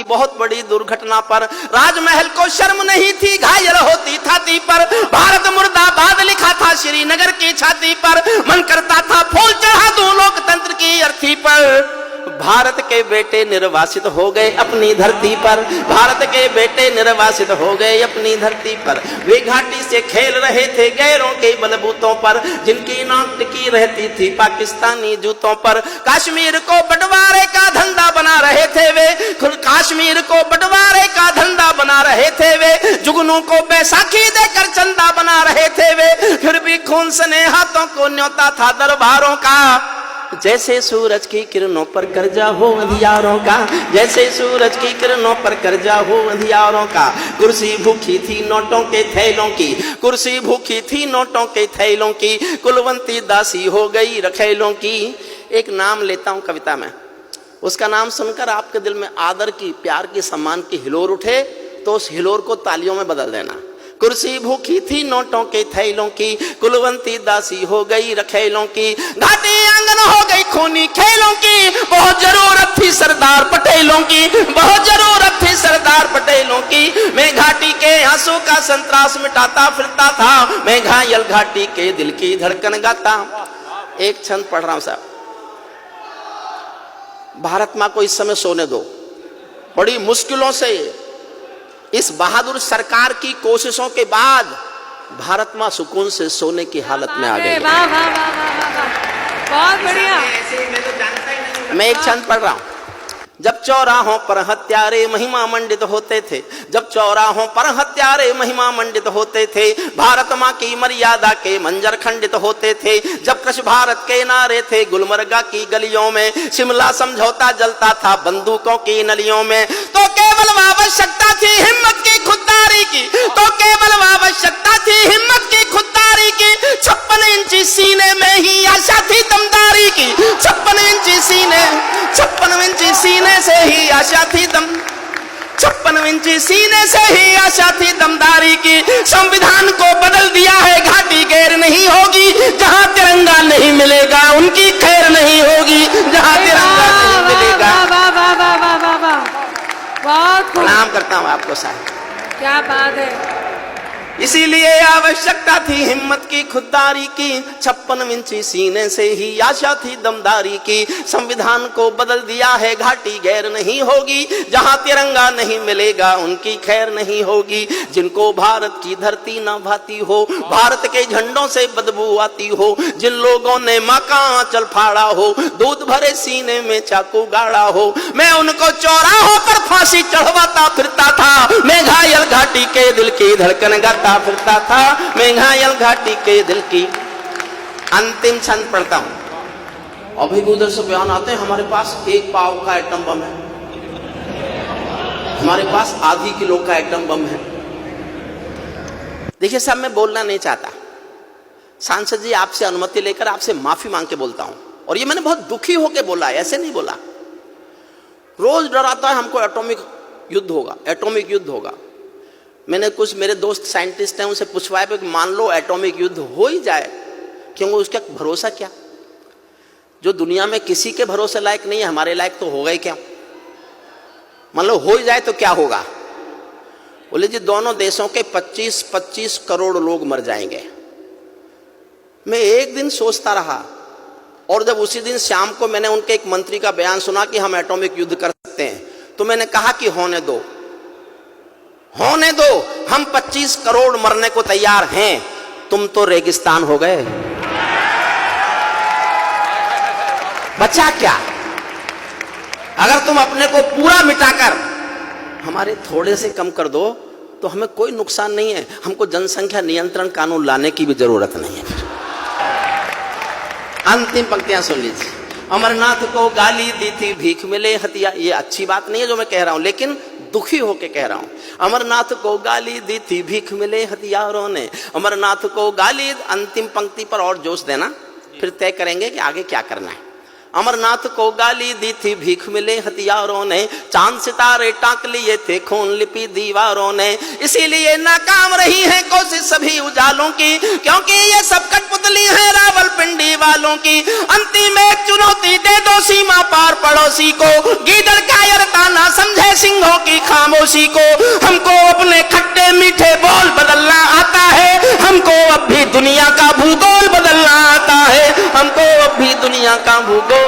बहुत बड़ी दुर्घटना पर राजमहल को शर्म नहीं थी, घायल होती छाती पर। भारत मुर्दाबाद लिखा था श्रीनगर की छाती पर, मन करता था फूल चढ़ा दूं लोकतंत्र की अर्थी पर। भारत के बेटे निर्वासित हो गए अपनी धरती पर, भारत के बेटे निर्वासित हो गए अपनी धरती पर। वे घाटी से खेल रहे थे गैरों के बलबूतों पर, जिनकी नाक टिकी रहती थी पाकिस्तानी जूतों पर। कश्मीर को बंटवारे का धंधा बना रहे थे वे, कश्मीर को बंटवारे का धंधा बना रहे थे वे। जुगनू को बैसाखी देकर चंदा बना रहे थे वे, फिर भी खून सने हाथों को न्योता था दरबारों का। जैसे सूरज की किरणों पर कर्जा हो अंधियारों का, जैसे सूरज की किरणों पर कर्जा हो अंधियारों का। कुर्सी भूखी थी नोटों के थैलों की, कुर्सी भूखी थी नोटों के थैलों की। कुलवंती दासी हो गई रखेलों की। एक नाम लेता हूं कविता में, उसका नाम सुनकर आपके दिल में आदर की, प्यार की, सम्मान की हिलोर उठे तो उस हिलोर को तालियों में बदल देना। कुर्सी भूखी थी नोटों के थैलों की, कुलवंती दासी हो गई रखेलों की। घाटी आंगन हो गई खूनी खेलों की, बहुत जरूरत थी सरदार पटेलों की, बहुत जरूरत थी सरदार पटेलों की। मैं घाटी के आंसू का संतरास मिटाता फिरता था, मैं घायल घाटी के दिल की धड़कन गाता। एक छंद पढ़ रहा हूं साहब। भारत मां को इस समय सोने दो। बड़ी मुश्किलों से इस बहादुर सरकार की कोशिशों के बाद भारत मां सुकून से सोने की हालत में आ गई। वाह वाह वाह वाह, बहुत बढ़िया। मैं एक छंद पढ़ रहा हूं। जब चौराहों पर हत्यारे महिमा मंडित होते थे, जब चौराहों पर हत्यारे महिमा मंडित होते थे, भारत मां की मर्यादा के मंजर खंडित होते थे। जब कृष भारत के नारे थे गुलमर्गा की गलियों में, शिमला समझौता जलता था बंदूकों की नलियों में। तो केवल आवश्यकता थी हिम्मत की खुददारी की, तो केवल आवश्यकता थी हिम्मत की खुददारी की। 56 इंची सीने में ही आशा थी दमदारी की, 56 इंची सीने, 56 इंची सीने से ही आशा थी दम, 56 इंची सीने से ही आशा थी दमदारी की। संविधान को बदल दिया है घाटी गैर नहीं होगी, जहां तिरंगा नहीं मिलेगा उनकी खैर नहीं होगी, जहां तिरंगा नहीं मिलेगा। प्रणाम करता हूं आपको साहब, क्या बात है। इसीलिए आवश्यकता थी हिम्मत की खुददारी की, 56 इंची सीने से ही आशा थी दमदारी की। संविधान को बदल दिया है घाटी गैर नहीं होगी, जहां तिरंगा नहीं मिलेगा उनकी खैर नहीं होगी। जिनको भारत की धरती न भाती हो, भारत के झंडों से बदबू आती हो, जिन लोगों ने मां का आंचल फाड़ा हो, दूध भरे सीने में चाकू गाड़ा हो, मैं उनको चौराहों पर फांसी चढ़वाता फिरता था। मैं घायल घाटी के दिल की धड़कन गाता फिरता था, मैं घायल घाटी के दिल की। अंतिम छंद पढ़ता हूं। अभी उधर से बयान आते हैं हमारे पास 1 पाव का एटम बम है, हमारे पास आधी किलो का एटम बम है। देखिए साहब, मैं बोलना नहीं चाहता, सांसद जी आपसे अनुमति लेकर आपसे माफी मांग के बोलता हूं, और ये मैंने बहुत दुखी होकर बोला, ऐसे नहीं बोला। रोज डराता है हमको एटॉमिक युद्ध होगा, एटॉमिक युद्ध होगा। मैंने कुछ मेरे दोस्त साइंटिस्ट हैं उनसे पूछवाया कि मान लो एटॉमिक युद्ध हो ही जाए, क्योंकि उसका भरोसा क्या? जो दुनिया में किसी के भरोसे लायक नहीं है, हमारे लायक तो होगा ही क्या? मान लो हो ही जाए तो क्या होगा? बोले जी दोनों देशों के 25-25 करोड़ लोग मर जाएंगे। मैं एक दिन सोचता रहा, और जब उसी दिन शाम को मैंने उनके एक मंत्री का बयान सुना कि हम एटॉमिक युद्ध कर सकते हैं, तो मैंने कहा कि होने दो, होने दो, हम 25 करोड़ मरने को तैयार हैं, तुम तो रेगिस्तान हो गए, बचा क्या? अगर तुम अपने को पूरा मिटाकर हमारे थोड़े से कम कर दो तो हमें कोई नुकसान नहीं है, हमको जनसंख्या नियंत्रण कानून लाने की भी जरूरत नहीं है। अंतिम पंक्तियां सुन लीजिए। अमरनाथ को गाली दी थी भीख मिले हथिया, ये अच्छी बात नहीं है जो मैं कह रहा हूं, लेकिन दुखी होके कह रहा हूं। अमरनाथ को गाली दी थी भीख मिले हथियारों ने, अमरनाथ को गाली। अंतिम पंक्ति पर और जोश देना, फिर तय करेंगे कि आगे क्या करना है। अमरनाथ को गाली दी थी, भीख मिले हथियारों ने, चांद सितारे टांक लिए थे, खून लिपि दीवारों ने। इसीलिए नाकाम रही है कोशिश सभी उजालों की, क्योंकि ये सब कठपुतली है रावलपिंडी वालों की। अंतिम एक चुनौती दे दो सीमा पार पड़ोसी को, गीदड़ कायरता ना समझे सिंहों की खामोशी को। हमको अपने खट्टे मीठे बोल बदलना आता है, हमको अब भी दुनिया का भूगोल बदलना आता है, हमको अब भी दुनिया का भूगोल